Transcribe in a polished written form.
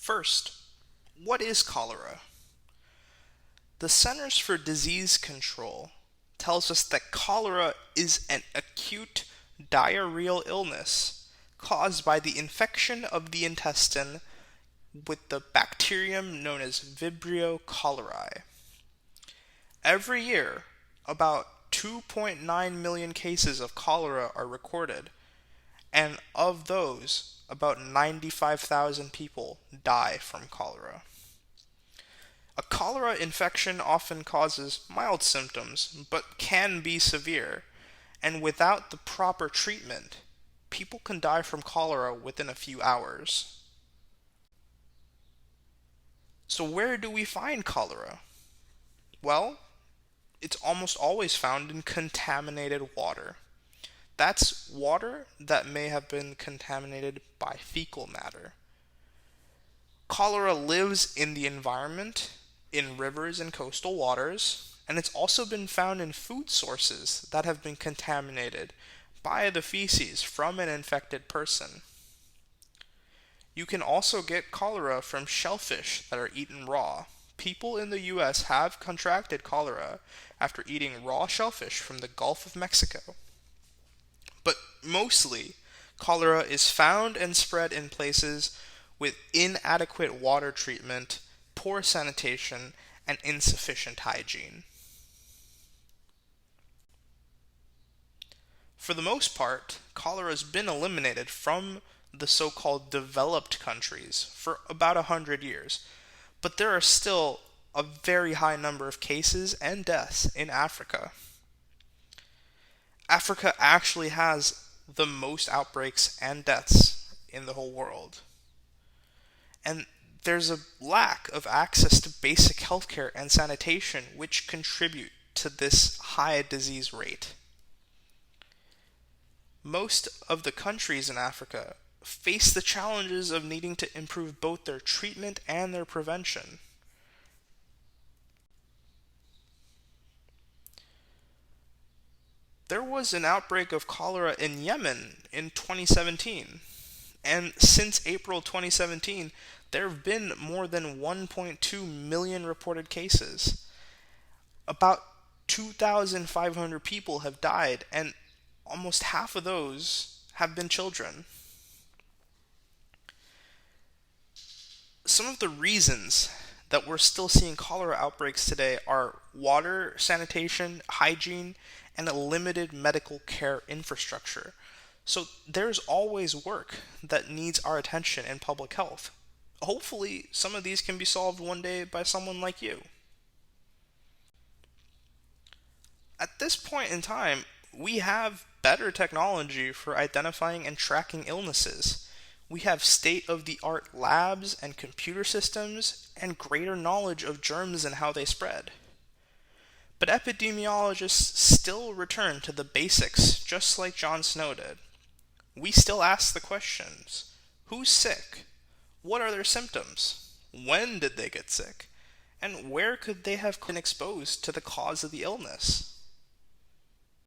First, what is cholera? The Centers for Disease Control tells us that cholera is an acute diarrheal illness caused by the infection of the intestine with the bacterium known as Vibrio cholerae. Every year, about 2.9 million cases of cholera are recorded, and of those, about 95,000 people die from cholera. A cholera infection often causes mild symptoms, but can be severe, and without the proper treatment, people can die from cholera within a few hours. So, where do we find cholera? Well, it's almost always found in contaminated water. That's water that may have been contaminated by fecal matter. Cholera lives in the environment, in rivers and coastal waters, and it's also been found in food sources that have been contaminated by the feces from an infected person. You can also get cholera from shellfish that are eaten raw. People in the US have contracted cholera after eating raw shellfish from the Gulf of Mexico. But mostly, cholera is found and spread in places with inadequate water treatment, poor sanitation, and insufficient hygiene. For the most part, cholera has been eliminated from the so-called developed countries for about 100 years, but there are still a very high number of cases and deaths in Africa. Africa actually has the most outbreaks and deaths in the whole world. And there's a lack of access to basic healthcare and sanitation, which contribute to this high disease rate. Most of the countries in Africa face the challenges of needing to improve both their treatment and their prevention. There was an outbreak of cholera in Yemen in 2017, and since April 2017, there have been more than 1.2 million reported cases. About 2,500 people have died, and almost half of those have been children. Some of the reasons that we're still seeing cholera outbreaks today are water, sanitation, hygiene, and a limited medical care infrastructure. So there's always work that needs our attention in public health. Hopefully, some of these can be solved one day by someone like you. At this point in time, we have better technology for identifying and tracking illnesses. We have state of the art labs and computer systems and greater knowledge of germs and how they spread. But epidemiologists still return to the basics, just like John Snow did. We still ask the questions: who's sick? What are their symptoms? When did they get sick? And where could they have been exposed to the cause of the illness?